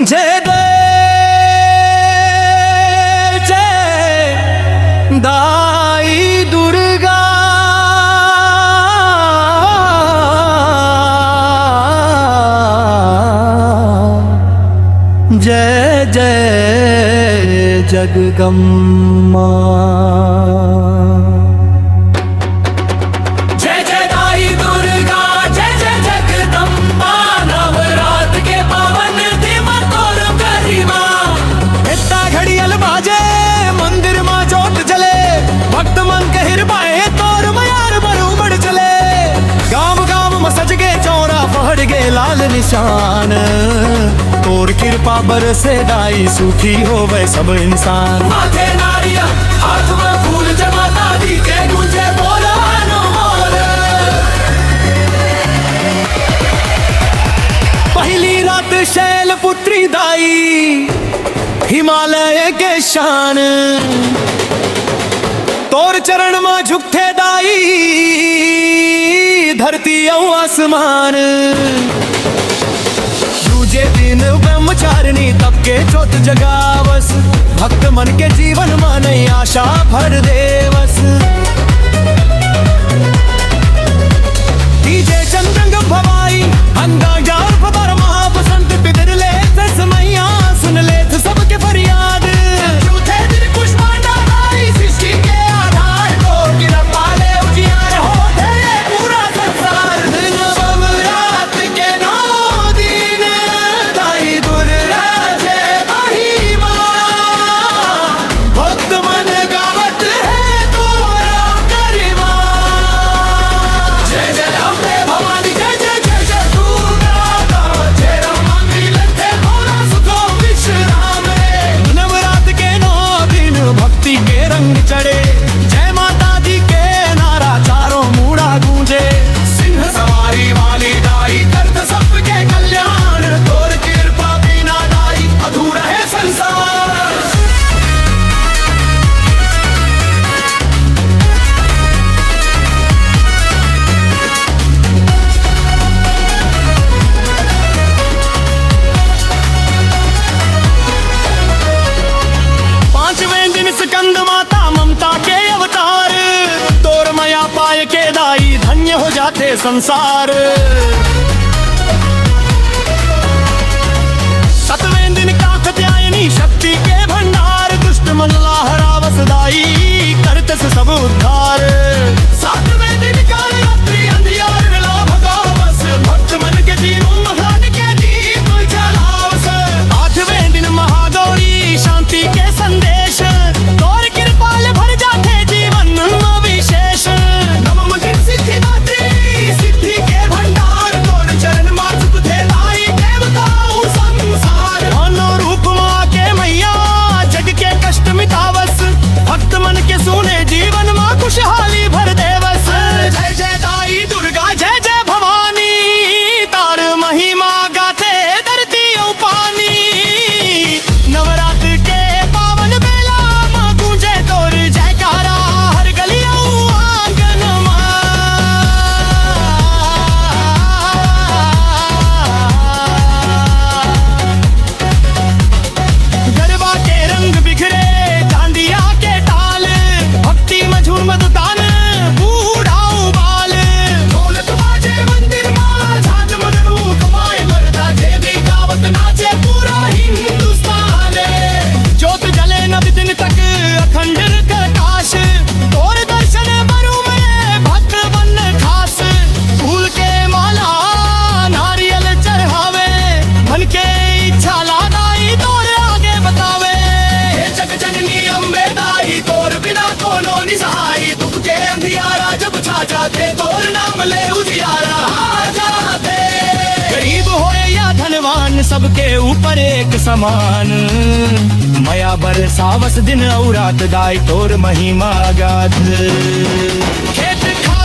जय जय दाई दुर्गा जय जय जगदम्मा। लाल निशान तोर कृपा बरसे दाई सुखी होवे सब इंसान। माथे नारियल हाथ में फूल जमाता दी के गूंजे बोला अनमोल। पहली रात शैल पुत्री दाई हिमालय के शान तोर चरण में झुकते दाई धरती और आसमान। दूजे दिन ब्रह्मचारिणी तब के चौथ जगावस भक्त मन के जीवन में नई आशा भर देवस। डीजे चंद्रंग भवाई अंगा जार फबर महाबसंत पितर ले मैया सुन ले सबके फरियाद। झूठे दिन पुष्पांडा लाई सृष्टि के आधार को गिरा पाले उजियार हो तेरे पूरा संसार। दिन बबरात के 9 दिन दाई दुर्गा जय महिमा भक्त मन गावत है तोरा गरिमा। जय जय अम्बे भवानी जय जय जय जय दुर्गा जय रमा मिलते मोरा सुखो विश्राम रे। नवरात्र के 9 दिन भक्ति के रंग चढ़े जय माता दी के नारा चारों मूड़ा गूंजे। सिंह सवारी वाली दाई करत सबके कल्याण तोर कृपा बिना दाई अधूरा है संसार। पांचवें दिन स्कंद माता ममता के अवतार तोर माया पाए के दाई धन्य हो जाते संसार। 7वें दिन कात्यायनी शक्ति के भंडार दुष्ट मन लाहरावस दाई करत से सब उद्धार। 7वें दिन काल रात्रि अंधियार मिला भगावस भक्त मन के जीवन महान के दीप जलावस। 8वें दिन महागौरी शांति के संदेश तोर कृपाल भर जाते जीवन में विशेष। 9वें दिन सिद्धिदात्री सिद्धि के भंडार तोर चरण माथ तुझे लाई देवताओं संसार। अनुरूप माँ के मैया जग के कष्ट मिटावस भक्त मन के सुने जीवन माँ खुशहाली भर देवस। जय जय दाई दुर्गा जय जय भवानी तार महिमा गाथे धरती और पानी। नवरात्र के पावन बेला माँ गूंजे तोर जयकारा हर गली और आंगन गरबा के रंग बिखरे डांडिया के ताल भक्ति में झूम तान बूढ़ाऊ बाल। ढोलक बाजे मंदिर माँ झांझ मगनू कमाए मरदा देवी गावत नाचे पूरा हिंदुस्तान। ज्योत जले नव दिन तक अखंड प्रकाश तोर दर्शन बरु में भक्त बन खास। फूल के माला नारियल चढ़ावे मन के इच्छा लादाई तोर आगे बतावे। हे जग जननी अम्बे दाई तोर बिना कोनो निसहाई दुख के अंधियारा जब छा जाते तोर नाम ले उजियारा आ जाते। गरीब होए या धनवान सबके ऊपर एक समान मया बरसावस दिन और रात दाई तोर महिमा गाथ। खेत खा